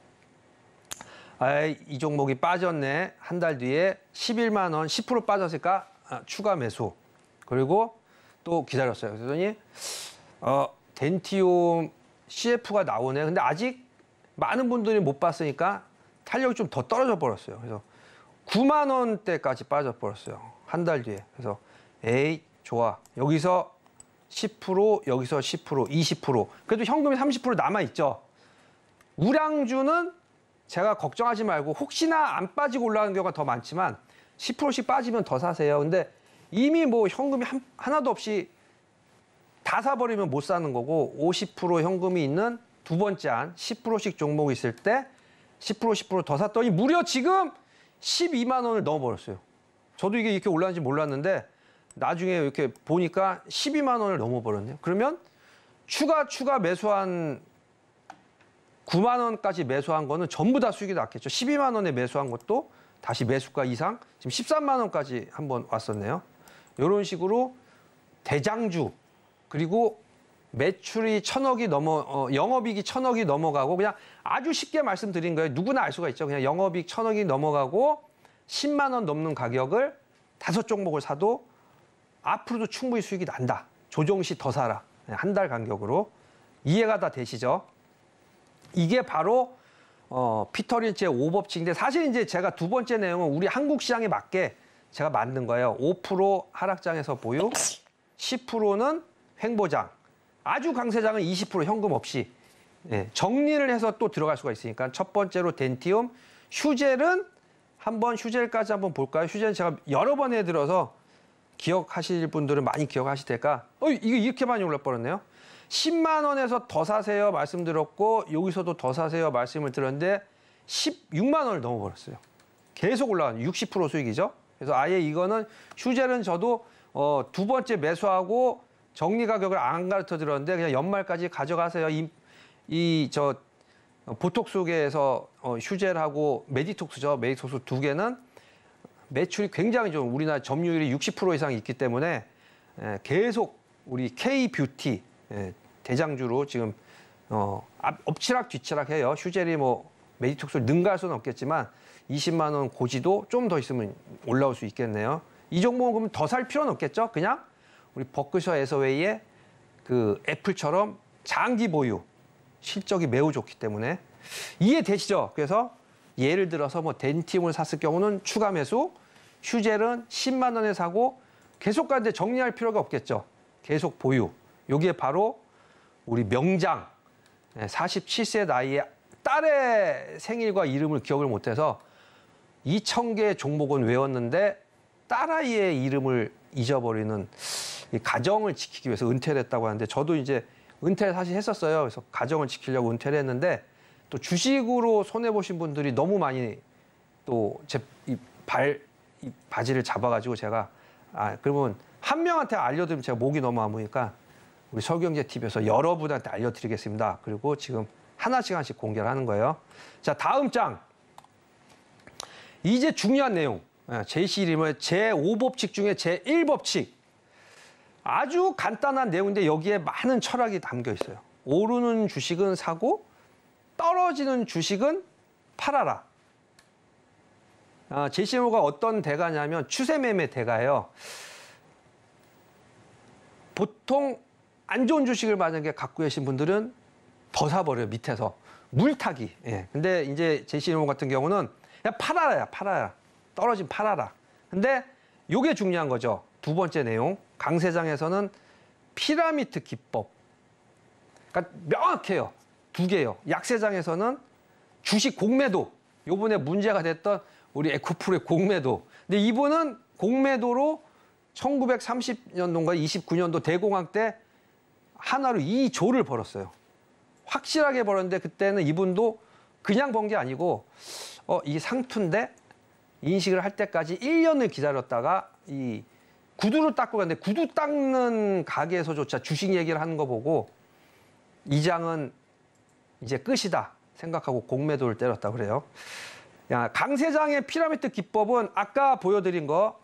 Speaker 3: 이 종목이 빠졌네. 한 달 뒤에 11만 원 10% 빠졌으니까 추가 매수. 그리고 또 기다렸어요. 그랬더니 덴티움 CF가 나오네. 근데 아직 많은 분들이 못 봤으니까 탄력이 좀 더 떨어져 버렸어요. 그래서 9만 원대까지 빠져 버렸어요. 한 달 뒤에. 그래서 에이 좋아. 여기서 10%, 여기서 10%, 20%. 그래도 현금이 30% 남아있죠. 우량주는 제가 걱정하지 말고 혹시나 안 빠지고 올라가는 경우가 더 많지만 10%씩 빠지면 더 사세요. 근데 이미 뭐 현금이 하나도 없이 다 사버리면 못 사는 거고 50% 현금이 있는 두 번째 한 10%씩 종목이 있을 때 10% 더 샀더니 무려 지금 12만 원을 넘어버렸어요. 저도 이게 이렇게 올랐는지 몰랐는데 나중에 이렇게 보니까 12만 원을 넘어버렸네요. 그러면 추가 매수한 9만 원까지 매수한 거는 전부 다 수익이 났겠죠. 12만 원에 매수한 것도 다시 매수가 이상 지금 13만 원까지 한번 왔었네요. 이런 식으로 대장주 그리고 매출이 1,000억이 영업이익이 1,000억이 넘어가고 그냥 아주 쉽게 말씀드린 거예요. 누구나 알 수가 있죠. 그냥 영업이익 1,000억이 넘어가고 10만 원 넘는 가격을 5종목을 사도 앞으로도 충분히 수익이 난다. 조정 시 더 사라. 한 달 간격으로. 이해가 다 되시죠? 이게 바로 피터 린치의 5법칙인데 사실 이제 제가 두 번째 내용은 우리 한국 시장에 맞게 제가 만든 거예요. 5% 하락장에서 보유, 10%는 횡보장, 아주 강세장은 20% 현금 없이 정리를 해서 또 들어갈 수가 있으니까 첫 번째로 덴티움, 휴젤은 휴젤까지 한번 볼까요? 휴젤은 제가 여러 번 해들어서 기억하실 분들은 많이 기억하실 테니까 이게 이렇게 많이 올라버렸네요. 10만 원에서 더 사세요 말씀드렸고 여기서도 더 사세요 말씀을 드렸는데 16만 원을 넘어버렸어요. 계속 올라가는 60% 수익이죠. 그래서 아예 이거는 휴젤은 저도 두 번째 매수하고 정리 가격을 안 가르쳐 드렸는데 그냥 연말까지 가져가세요. 저 보톡스계에서 휴젤하고 메디톡스죠. 메디톡스 두 개는 매출이 굉장히 좀 우리나라 점유율이 60% 이상 있기 때문에 계속 우리 K-뷰티 대장주로 지금 엎치락 뒤치락 해요. 휴젤이 뭐 메디톡스를 능가할 수는 없겠지만 20만 원 고지도 좀 더 있으면 올라올 수 있겠네요. 이 종목은 그러면 더 살 필요는 없겠죠. 그냥 우리 버크셔 애서웨이의 그 애플처럼 장기 보유 실적이 매우 좋기 때문에 이해되시죠? 그래서 예를 들어서 뭐 덴티움을 샀을 경우는 추가 매수, 휴젤은 10만 원에 사고 계속 가는데 정리할 필요가 없겠죠. 계속 보유. 여기에 바로 우리 명장 47세 나이에 딸의 생일과 이름을 기억을 못해서 2,000개 종목은 외웠는데 딸아이의 이름을 잊어버리는 이 가정을 지키기 위해서 은퇴를 했다고 하는데 저도 이제 은퇴를 사실 했었어요. 그래서 가정을 지키려고 은퇴를 했는데 또 주식으로 손해보신 분들이 너무 많이 또 제 이 바지를 잡아가지고 제가 그러면 한 명한테 알려드리면 제가 목이 너무 아프니까 우리 서경제TV에서 여러분한테 알려드리겠습니다. 그리고 지금 하나씩 공개를 하는 거예요. 자, 다음 장. 이제 중요한 내용. 제1이 제5법칙 중에 제1법칙. 아주 간단한 내용인데 여기에 많은 철학이 담겨 있어요. 오르는 주식은 사고 떨어지는 주식은 팔아라. 제시모가 어떤 대가냐면 추세매매 대가예요. 보통 안 좋은 주식을 만약에 갖고 계신 분들은 더 사버려요. 밑에서. 물타기. 예. 근데 이제 제시모 같은 경우는 그냥 팔아라. 떨어지면 팔아라. 근데 요게 중요한 거죠. 두 번째 내용. 강세장에서는 피라미드 기법. 그러니까 명확해요. 두 개요. 약세장에서는 주식 공매도. 요번에 문제가 됐던 우리 에코프로의 공매도. 근데 이분은 공매도로 1930년도인가 29년도 대공황 때 하나로 2조를 벌었어요. 확실하게 벌었는데 그때는 이분도 그냥 번 게 아니고 이게 상투인데 인식을 할 때까지 1년을 기다렸다가 이 구두를 닦고 갔는데 구두 닦는 가게에서조차 주식 얘기를 하는 거 보고 이 장은 이제 끝이다 생각하고 공매도를 때렸다 그래요. 강세장의 피라미드 기법은 아까 보여드린 거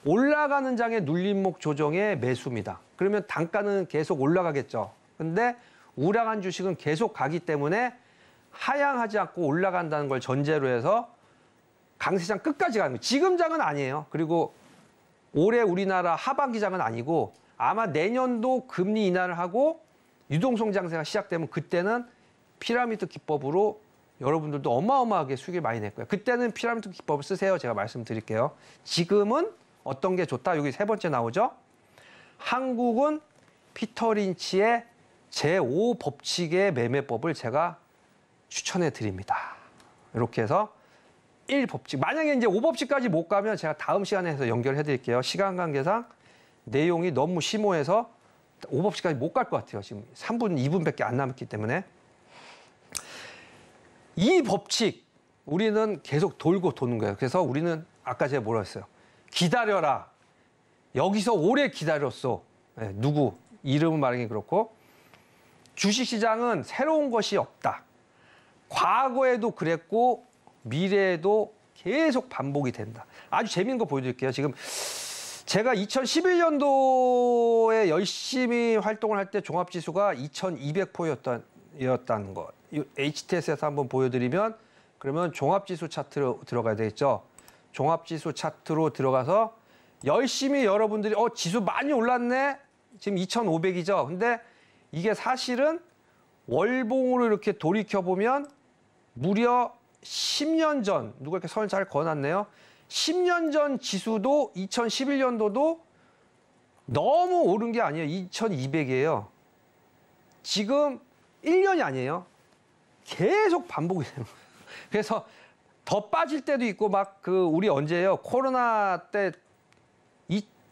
Speaker 3: 올라가는 장의 눌림목 조정의 매수입니다. 그러면 단가는 계속 올라가겠죠. 근데 우량한 주식은 계속 가기 때문에 하향하지 않고 올라간다는 걸 전제로 해서 강세장 끝까지 가는 거예요. 지금 장은 아니에요. 그리고 올해 우리나라 하반기 장은 아니고 아마 내년도 금리 인하를 하고 유동성 장세가 시작되면 그때는 피라미드 기법으로 여러분들도 어마어마하게 수익을 많이 낼 거예요. 그때는 피라미드 기법을 쓰세요. 제가 말씀드릴게요. 지금은 어떤 게 좋다? 여기 세 번째 나오죠? 한국은 피터 린치의 제5법칙의 매매법을 제가 추천해 드립니다. 이렇게 해서 1법칙. 만약에 이제 5법칙까지 못 가면 제가 다음 시간에 해서 연결해 드릴게요. 시간 관계상 내용이 너무 심오해서 5법칙까지 못 갈 것 같아요. 지금 3분, 2분밖에 안 남았기 때문에. 이 법칙 우리는 계속 돌고 도는 거예요. 그래서 우리는 아까 제가 뭐라 했어요? 기다려라. 여기서 오래 기다렸어. 네, 누구? 이름은 말하기 그렇고. 주식시장은 새로운 것이 없다. 과거에도 그랬고 미래에도 계속 반복이 된다. 아주 재미있는 거 보여드릴게요. 지금 제가 2011년도에 열심히 활동을 할 때 종합지수가 2200포였다는 거. HTS에서 한번 보여드리면 그러면 종합지수 차트로 들어가야 되겠죠. 종합지수 차트로 들어가서 열심히 여러분들이 지수 많이 올랐네. 지금 2500이죠. 근데 이게 사실은 월봉으로 이렇게 돌이켜보면 무려 10년 전, 누가 이렇게 선을 잘 그어놨네요. 10년 전 지수도 2011년도도 너무 오른 게 아니에요. 2200이에요. 지금 1년이 아니에요. 계속 반복이 되는 거예요. 그래서 더 빠질 때도 있고 우리 언제예요? 코로나 때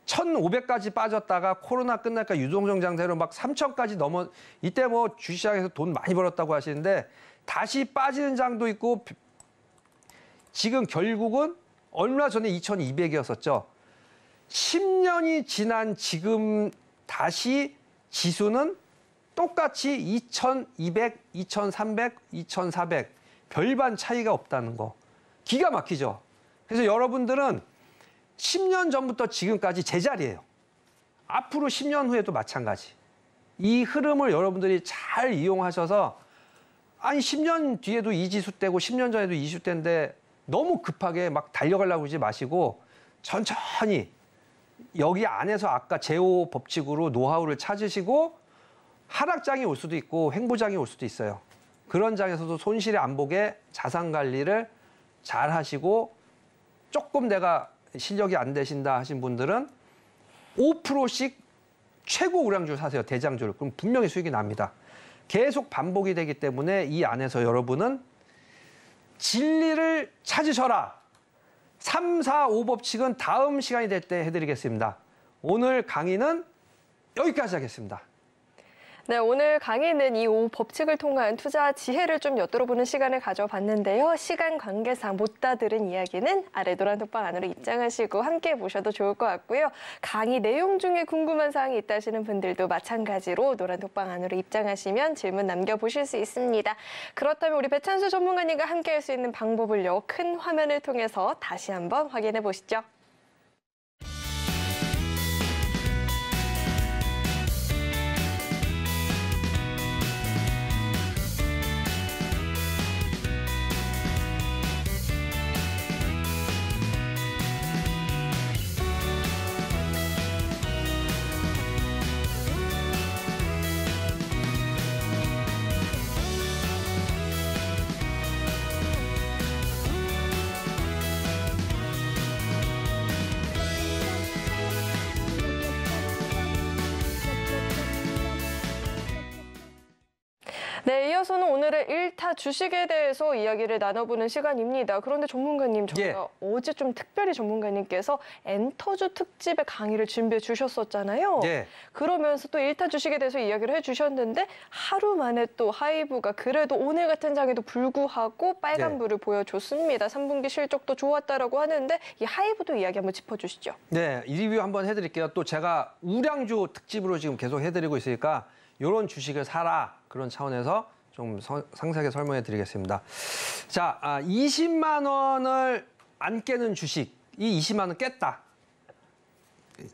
Speaker 3: 1,500까지 빠졌다가 코로나 끝나니까 유동성 장세로 3,000까지 이때 주시장에서 돈 많이 벌었다고 하시는데 다시 빠지는 장도 있고 지금 결국은 얼마 전에 2,200이었었죠. 10년이 지난 지금 다시 지수는 똑같이 2,200, 2,300, 2,400 별반 차이가 없다는 거. 기가 막히죠. 그래서 여러분들은 10년 전부터 지금까지 제자리예요. 앞으로 10년 후에도 마찬가지. 이 흐름을 여러분들이 잘 이용하셔서 10년 뒤에도 이 지수 때고 10년 전에도 이 지수 때인데 너무 급하게 달려가려고 그러지 마시고 천천히 여기 안에서 아까 제5 법칙으로 노하우를 찾으시고 하락장이 올 수도 있고 횡보장이 올 수도 있어요. 그런 장에서도 손실이 안 보게 자산 관리를 잘 하시고 조금 내가 실력이 안 되신다 하신 분들은 5%씩 최고 우량주를 사세요. 대장주를. 그럼 분명히 수익이 납니다. 계속 반복이 되기 때문에 이 안에서 여러분은 진리를 찾으셔라. 3, 4, 5법칙은 다음 시간이 될 때 해드리겠습니다. 오늘 강의는 여기까지 하겠습니다.
Speaker 2: 네, 오늘 강의는 이 5법칙을 통한 투자 지혜를 좀 엿들어보는 시간을 가져봤는데요. 시간 관계상 못 다 들은 이야기는 아래 노란 톡방 안으로 입장하시고 함께 보셔도 좋을 것 같고요. 강의 내용 중에 궁금한 사항이 있다 하시는 분들도 마찬가지로 노란 톡방 안으로 입장하시면 질문 남겨보실 수 있습니다. 그렇다면 우리 배찬수 전문가님과 함께 할 수 있는 방법을요. 큰 화면을 통해서 다시 한번 확인해 보시죠. 네, 이어서는 오늘의 1타 주식에 대해서 이야기를 나눠보는 시간입니다. 그런데 전문가님, 저희가 어제 좀 특별히 전문가님께서 엔터주 특집의 강의를 준비해 주셨었잖아요. 그러면서 또 1타 주식에 대해서 이야기를 해주셨는데 하루 만에 또 하이브가 그래도 오늘 같은 장에도 불구하고 빨간불을 보여줬습니다. 3분기 실적도 좋았다라고 하는데 이 하이브도 이야기 한번 짚어주시죠.
Speaker 3: 네, 이 리뷰 한번 해드릴게요. 또 제가 우량주 특집으로 지금 계속 해드리고 있으니까 이런 주식을 사라 그런 차원에서 좀 상세하게 설명해 드리겠습니다. 자, 20만 원을 안 깨는 주식, 이 20만 원 깼다.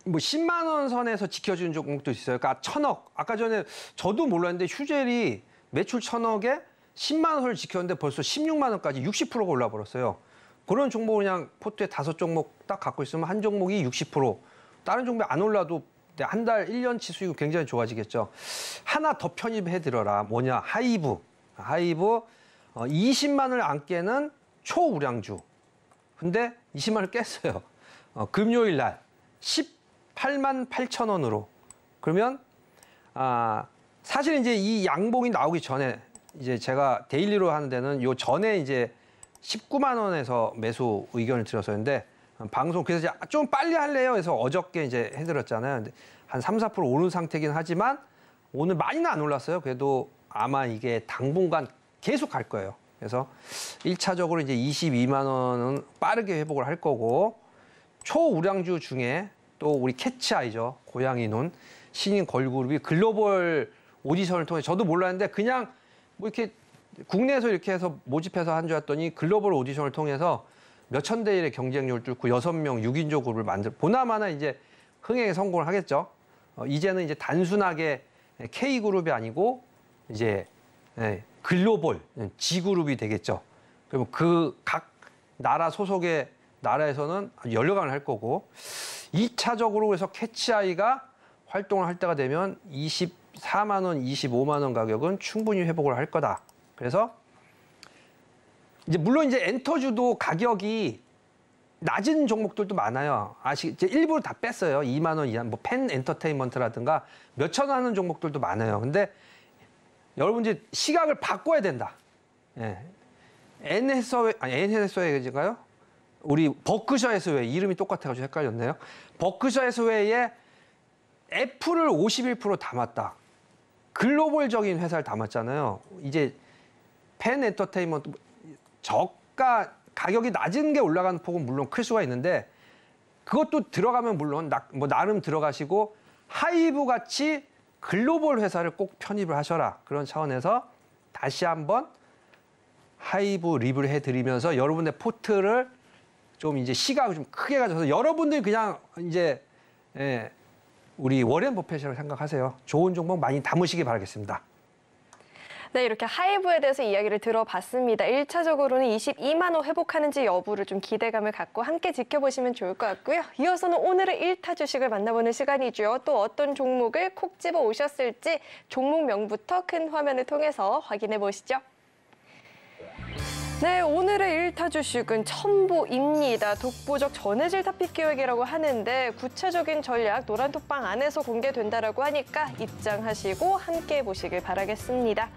Speaker 3: 뭐 10만 원 선에서 지켜주는 종목도 있어요. 그러니까 1000억. 아까 전에 저도 몰랐는데 휴젤이 매출 1000억에 10만 원을 지켰는데 벌써 16만 원까지 60%가 올라버렸어요. 그런 종목 그냥 포트에 5종목 딱 갖고 있으면 한 종목이 60%, 다른 종목이 안 올라도 한 달, 1년치 수익은 굉장히 좋아지겠죠. 하나 더 편입해드려라. 뭐냐, 하이브. 하이브 20만 원을 안 깨는 초우량주. 근데 20만 원을 깼어요. 금요일 날 18만 8천 원으로. 그러면 사실 이제 이 양봉이 나오기 전에 이제 제가 데일리로 하는 데는 요 전에 이제 19만 원에서 매수 의견을 드렸었는데 방송 그래서 좀 빨리 할래요. 그래서 어저께 이제 해드렸잖아요. 근데 한 3, 4% 오른 상태긴 하지만 오늘 많이는 안 올랐어요. 그래도 아마 이게 당분간 계속 갈 거예요. 그래서 1차적으로 이제 22만 원은 빠르게 회복을 할 거고 초우량주 중에 또 우리 캐치아이죠. 고양이 눈 신인 걸그룹이 글로벌 오디션을 통해 저도 몰랐는데 그냥 뭐 이렇게 국내에서 이렇게 해서 모집해서 한 줄 알았더니 글로벌 오디션을 통해서 몇천 대 1의 경쟁력을 뚫고 6명 6인조 그룹을 보나마나 이제 흥행에 성공을 하겠죠. 이제는 이제 단순하게 K그룹이 아니고 이제 글로벌 G그룹이 되겠죠. 그러면 그 각 나라 소속의 나라에서는 열려가을 할 거고 2차적으로 그래서 캐치아이가 활동을 할 때가 되면 24만 원, 25만 원 가격은 충분히 회복을 할 거다. 그래서 이제 물론 이제 엔터주도 가격이 낮은 종목들도 많아요. 이제 일부러 다 뺐어요. 2만 원 이하, 뭐 펜 엔터테인먼트라든가 몇천 원 하는 종목들도 많아요. 근데 여러분 이제 시각을 바꿔야 된다. N해서웨인가요? 우리 버크셔 해서웨이 이름이 똑같아가지고 헷갈렸네요. 버크셔 해서웨이에 애플을 51% 담았다. 글로벌적인 회사를 담았잖아요. 이제 펜 엔터테인먼트 저가 가격이 낮은 게 올라가는 폭은 물론 클 수가 있는데 그것도 들어가면 물론 뭐 나름 들어가시고 하이브 같이 글로벌 회사를 꼭 편입을 하셔라. 그런 차원에서 다시 한번 하이브 리뷰를 해드리면서 여러분의 포트를 좀 이제 시각을 좀 크게 가져서 여러분들이 그냥 이제 우리 워렌 버핏이라고 생각하세요. 좋은 종목 많이 담으시기 바라겠습니다.
Speaker 2: 네, 이렇게 하이브에 대해서 이야기를 들어봤습니다. 1차적으로는 22만 원 회복하는지 여부를 좀 기대감을 갖고 함께 지켜보시면 좋을 것 같고요. 이어서는 오늘의 1타 주식을 만나보는 시간이죠. 또 어떤 종목을 콕 집어 오셨을지 종목명부터 큰 화면을 통해서 확인해 보시죠. 네, 오늘의 1타 주식은 첨보입니다. 독보적 전해질 탑픽 기획이라고 하는데 구체적인 전략 노란톡방 안에서 공개된다라고 하니까 입장하시고 함께 보시길 바라겠습니다.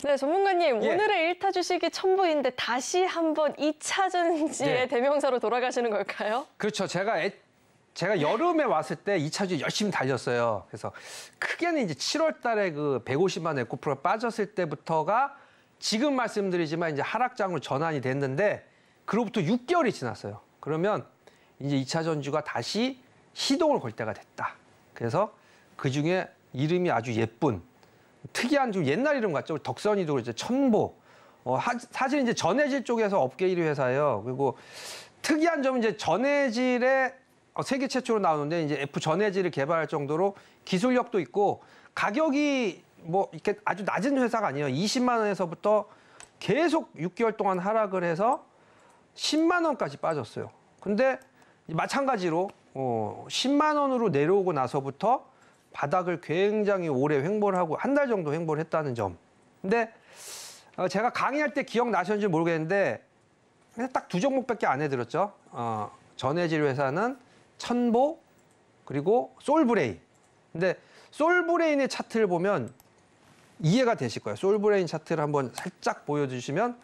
Speaker 2: 네, 전문가님, 오늘의 1타 주식이 첨보인데 다시 한번 2차 전지의 대명사로 돌아가시는 걸까요?
Speaker 3: 그렇죠. 제가 제가 여름에 왔을 때 2차 주식 열심히 달렸어요. 그래서 크게는 이제 7월 달에 그 150만 에코프로가 빠졌을 때부터가 지금 말씀드리지만 이제 하락장으로 전환이 됐는데 그로부터 6개월이 지났어요. 그러면 이제 2차 전지가 다시 시동을 걸 때가 됐다. 그래서 그중에 이름이 아주 예쁜 특이한 좀 옛날 이름 같죠. 덕선이도 그렇죠. 천보. 사실 이제 전해질 쪽에서 업계 1위 회사예요. 그리고 특이한 점은 이제 전해질에 세계 최초로 나오는데 이제 F 전해질을 개발할 정도로 기술력도 있고 가격이 뭐 이렇게 아주 낮은 회사가 아니에요. 20만 원에서부터 계속 6개월 동안 하락을 해서 10만 원까지 빠졌어요. 근데 마찬가지로 10만 원으로 내려오고 나서부터 바닥을 굉장히 오래 횡보를 하고 한 달 정도 횡보를 했다는 점. 근데 제가 강의할 때 기억나셨는지 모르겠는데 그냥 딱 2종목밖에 안 해드렸죠. 전해질 회사는 천보 그리고 솔브레인. 근데 솔브레인의 차트를 보면 이해가 되실 거예요. 솔브레인 차트를 한번 살짝 보여주시면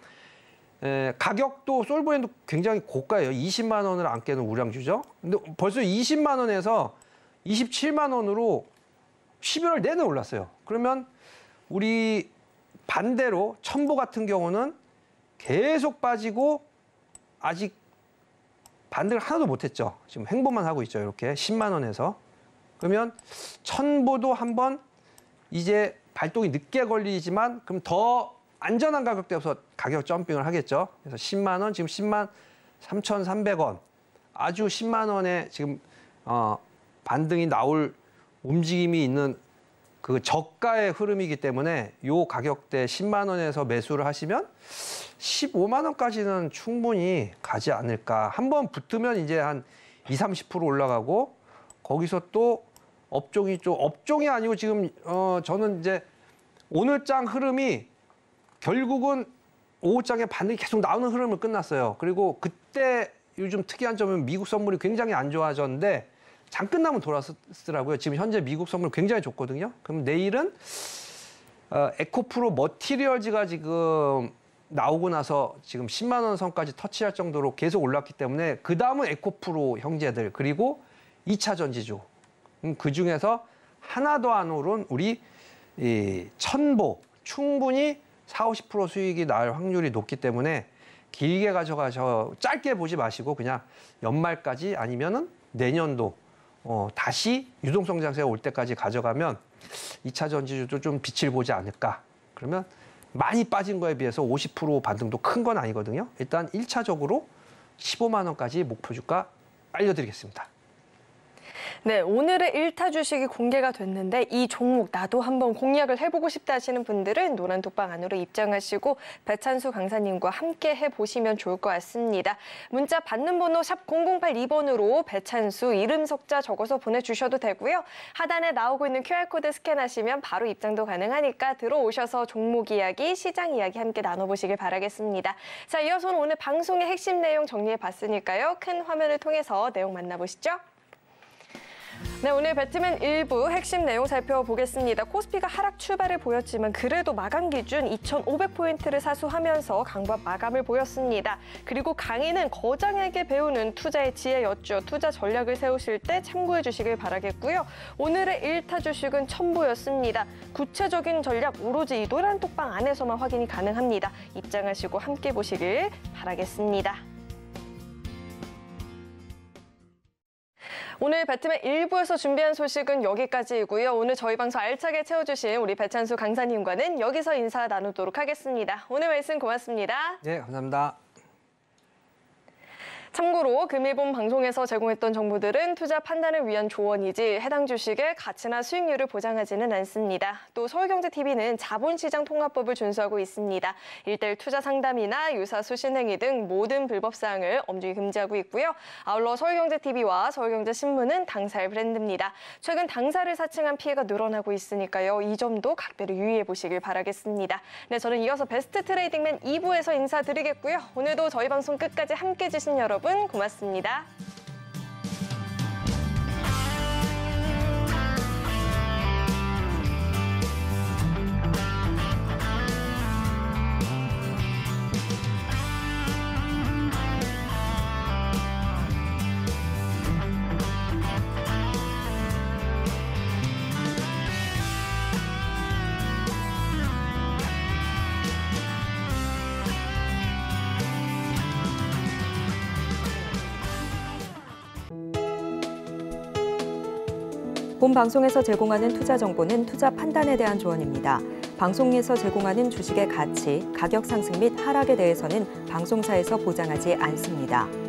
Speaker 3: 가격도 솔브레인도 굉장히 고가예요. 20만 원을 안 깨는 우량주죠. 근데 벌써 20만 원에서 27만 원으로 11월 내내 올랐어요. 그러면 우리 반대로 천보 같은 경우는 계속 빠지고 아직 반등을 하나도 못했죠. 지금 횡보만 하고 있죠. 이렇게 10만 원에서. 그러면 천보도 한번 이제 발동이 늦게 걸리지만 그럼 더 안전한 가격대에서 가격 점핑을 하겠죠. 그래서 10만 원, 지금 10만 3,300원. 아주 10만 원에 지금 반등이 나올 움직임이 있는 그 저가의 흐름이기 때문에 요 가격대 10만 원에서 매수를 하시면 15만 원까지는 충분히 가지 않을까. 한번 붙으면 이제 한 20-30% 올라가고 거기서 또 업종이 아니고 지금 저는 이제 오늘장 흐름이 결국은 오후장에 반등이 계속 나오는 흐름을 끝났어요. 그리고 그때 요즘 특이한 점은 미국 선물이 굉장히 안 좋아졌는데 장 끝나면 돌아서더라고요. 지금 현재 미국 선물 굉장히 좋거든요. 그럼 내일은 에코프로 머티리얼즈가 지금 나오고 나서 지금 10만 원 선까지 터치할 정도로 계속 올랐기 때문에 그 다음은 에코프로 형제들 그리고 2차 전지주. 그 중에서 하나도 안 오른 우리 이 천보 충분히 40-50% 수익이 날 확률이 높기 때문에 길게 가져가셔 짧게 보지 마시고 그냥 연말까지 아니면은 내년도 다시 유동성 장세가 올 때까지 가져가면 2차 전지주도 좀 빛을 보지 않을까. 그러면 많이 빠진 거에 비해서 50% 반등도 큰 건 아니거든요. 일단 1차적으로 15만 원까지 목표 주가 알려드리겠습니다.
Speaker 2: 네, 오늘의 1타 주식이 공개가 됐는데 이 종목 나도 한번 공략을 해보고 싶다 하시는 분들은 노란 톡방 안으로 입장하시고 배찬수 강사님과 함께 해보시면 좋을 것 같습니다. 문자 받는 번호 샵 0082번으로 배찬수 이름 석자 적어서 보내주셔도 되고요. 하단에 나오고 있는 QR코드 스캔하시면 바로 입장도 가능하니까 들어오셔서 종목 이야기, 시장 이야기 함께 나눠보시길 바라겠습니다. 자, 이어서는 오늘 방송의 핵심 내용 정리해봤으니까요. 큰 화면을 통해서 내용 만나보시죠. 네, 오늘 배트맨 일부 핵심 내용 살펴보겠습니다. 코스피가 하락 출발을 보였지만 그래도 마감 기준 2,500포인트를 사수하면서 강박 마감을 보였습니다. 그리고 강의는 거장에게 배우는 투자의 지혜였죠. 투자 전략을 세우실 때 참고해 주시길 바라겠고요. 오늘의 1타 주식은 천보였습니다. 구체적인 전략 오로지 이 노란 톡방 안에서만 확인이 가능합니다. 입장하시고 함께 보시길 바라겠습니다. 오늘 배트맨 1부에서 준비한 소식은 여기까지이고요. 오늘 저희 방송 알차게 채워주신 우리 배찬수 강사님과는 여기서 인사 나누도록 하겠습니다. 오늘 말씀 고맙습니다.
Speaker 3: 네, 감사합니다.
Speaker 2: 참고로 금일본 방송에서 제공했던 정보들은 투자 판단을 위한 조언이지 해당 주식의 가치나 수익률을 보장하지는 않습니다. 또 서울경제TV는 자본시장 통합법을 준수하고 있습니다. 1:1 투자 상담이나 유사 수신행위 등 모든 불법사항을 엄중히 금지하고 있고요. 아울러 서울경제TV와 서울경제신문은 당사의 브랜드입니다. 최근 당사를 사칭한 피해가 늘어나고 있으니까요. 이 점도 각별히 유의해 보시길 바라겠습니다. 네, 저는 이어서 베스트 트레이딩맨 2부에서 인사드리겠고요. 오늘도 저희 방송 끝까지 함께해 주신 여러분 고맙습니다.
Speaker 1: 본 방송에서 제공하는 투자 정보는 투자 판단에 대한 조언입니다. 방송에서 제공하는 주식의 가치, 가격 상승 및 하락에 대해서는 방송사에서 보장하지 않습니다.